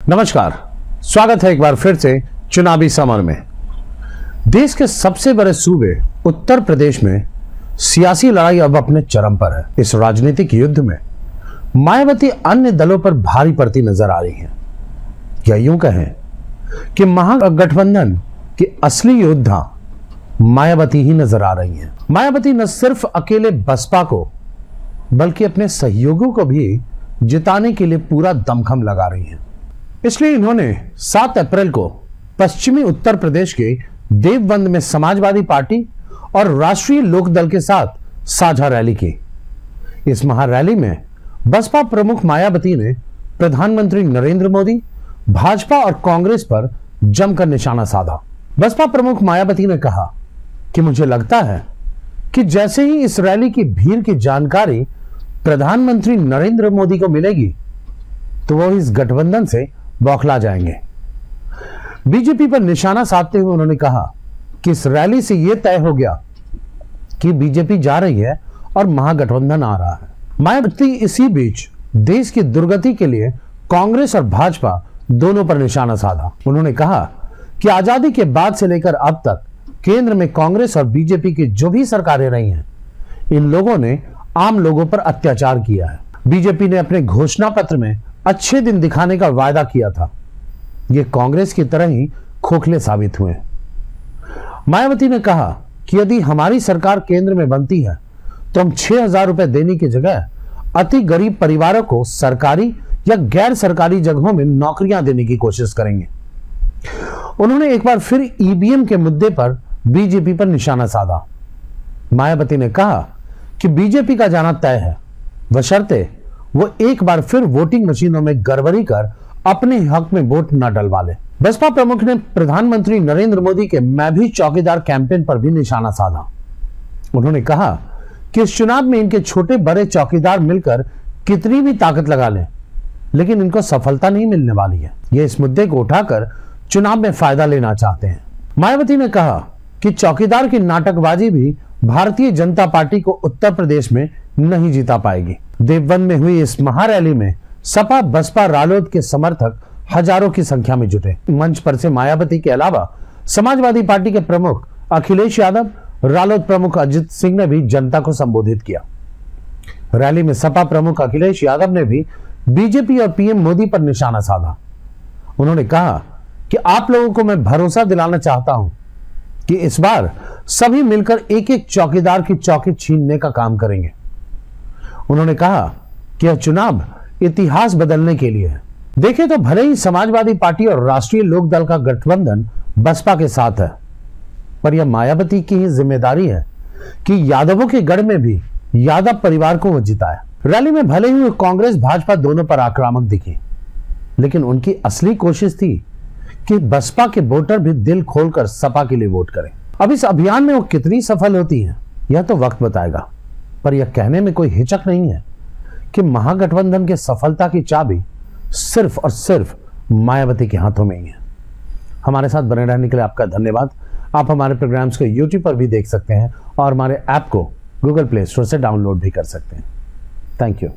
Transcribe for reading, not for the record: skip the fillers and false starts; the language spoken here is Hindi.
नमस्कार, स्वागत है एक बार फिर से चुनावी समर में। देश के सबसे बड़े सूबे उत्तर प्रदेश में सियासी लड़ाई अब अपने चरम पर है। इस राजनीतिक युद्ध में मायावती अन्य दलों पर भारी पड़ती नजर आ रही हैं। या यूं कहें कि महागठबंधन की असली योद्धा मायावती ही नजर आ रही हैं। मायावती न सिर्फ अकेले बसपा को बल्कि अपने सहयोगियों को भी जिताने के लिए पूरा दमखम लगा रही हैं। इसलिए इन्होंने 7 अप्रैल को पश्चिमी उत्तर प्रदेश के देवबंद में समाजवादी पार्टी और राष्ट्रीय लोकदल के साथ साझा रैली की। इस महारैली में बसपा प्रमुख मायावती ने प्रधानमंत्री नरेंद्र मोदी, भाजपा और कांग्रेस पर जमकर निशाना साधा। बसपा प्रमुख मायावती ने कहा कि मुझे लगता है कि जैसे ही इस रैली की भीड़ की जानकारी प्रधानमंत्री नरेंद्र मोदी को मिलेगी तो वो इस गठबंधन से बौखला जाएंगे। बीजेपी पर निशाना साधते हुए उन्होंने कहा कि इस रैली से यह तय हो गया कि बीजेपी जा रही है और महागठबंधन आ रहा है। मायावती इसी बीच देश की दुर्गति के लिए कांग्रेस और भाजपा दोनों पर निशाना साधा। उन्होंने कहा कि आजादी के बाद से लेकर अब तक केंद्र में कांग्रेस और बीजेपी की जो भी सरकारें रही हैं, इन लोगों ने आम लोगों पर अत्याचार किया है। बीजेपी ने अपने घोषणा पत्र में अच्छे दिन दिखाने का वायदा किया था, ये कांग्रेस की तरह ही खोखले साबित हुए। मायावती ने कहा कि यदि हमारी सरकार केंद्र में बनती है तो हम 6,000 रुपए देने की जगह अति गरीब परिवारों को सरकारी या गैर सरकारी जगहों में नौकरियां देने की कोशिश करेंगे। उन्होंने एक बार फिर ईवीएम के मुद्दे पर बीजेपी पर निशाना साधा। मायावती ने कहा कि बीजेपी का जाना तय है, बशर्ते वो एक बार फिर वोटिंग मशीनों में गड़बड़ी कर अपने हक में वोट न डलवा ले। बसपा प्रमुख ने प्रधानमंत्री नरेंद्र मोदी के मैं भी चौकीदार कैंपेन पर भी निशाना साधा। उन्होंने कहा कि इस चुनाव में इनके छोटे बड़े चौकीदार मिलकर कितनी भी ताकत लगा लें, लेकिन इनको सफलता नहीं मिलने वाली है। ये इस मुद्दे को उठाकर चुनाव में फायदा लेना चाहते हैं। मायावती ने कहा कि चौकीदार की नाटकबाजी भी भारतीय जनता पार्टी को उत्तर प्रदेश में नहीं जीता पाएगी। देवबंद में हुई इस महारैली में सपा, बसपा, रालोद के समर्थक हजारों की संख्या में जुटे। मंच पर से मायावती के अलावा समाजवादी पार्टी के प्रमुख अखिलेश यादव, रालोद प्रमुख अजित सिंह ने भी जनता को संबोधित किया। रैली में सपा प्रमुख अखिलेश यादव ने भी बीजेपी और पीएम मोदी पर निशाना साधा। उन्होंने कहा कि आप लोगों को मैं भरोसा दिलाना चाहता हूं कि इस बार सभी मिलकर एक एक चौकीदार की चौकी छीनने का काम करेंगे। उन्होंने कहा कि यह चुनाव इतिहास बदलने के लिए है। देखें तो भले ही समाजवादी पार्टी और राष्ट्रीय लोकदल का गठबंधन बसपा के साथ है, पर यह मायावती की ही जिम्मेदारी है कि यादवों के गढ़ में भी यादव परिवार को वो जिताए। रैली में भले ही कांग्रेस भाजपा दोनों पर आक्रामक दिखी, लेकिन उनकी असली कोशिश थी कि बसपा के वोटर भी दिल खोलकर सपा के लिए वोट करें। अब इस अभियान में वो कितनी सफल होती हैं, यह तो वक्त बताएगा, पर यह कहने में कोई हिचक नहीं है कि महागठबंधन की सफलता की चाबी सिर्फ और सिर्फ मायावती के हाथों में ही है। हमारे साथ बने रहने के लिए आपका धन्यवाद। आप हमारे प्रोग्राम्स को YouTube पर भी देख सकते हैं और हमारे ऐप को Google Play Store से डाउनलोड भी कर सकते हैं। Thank you.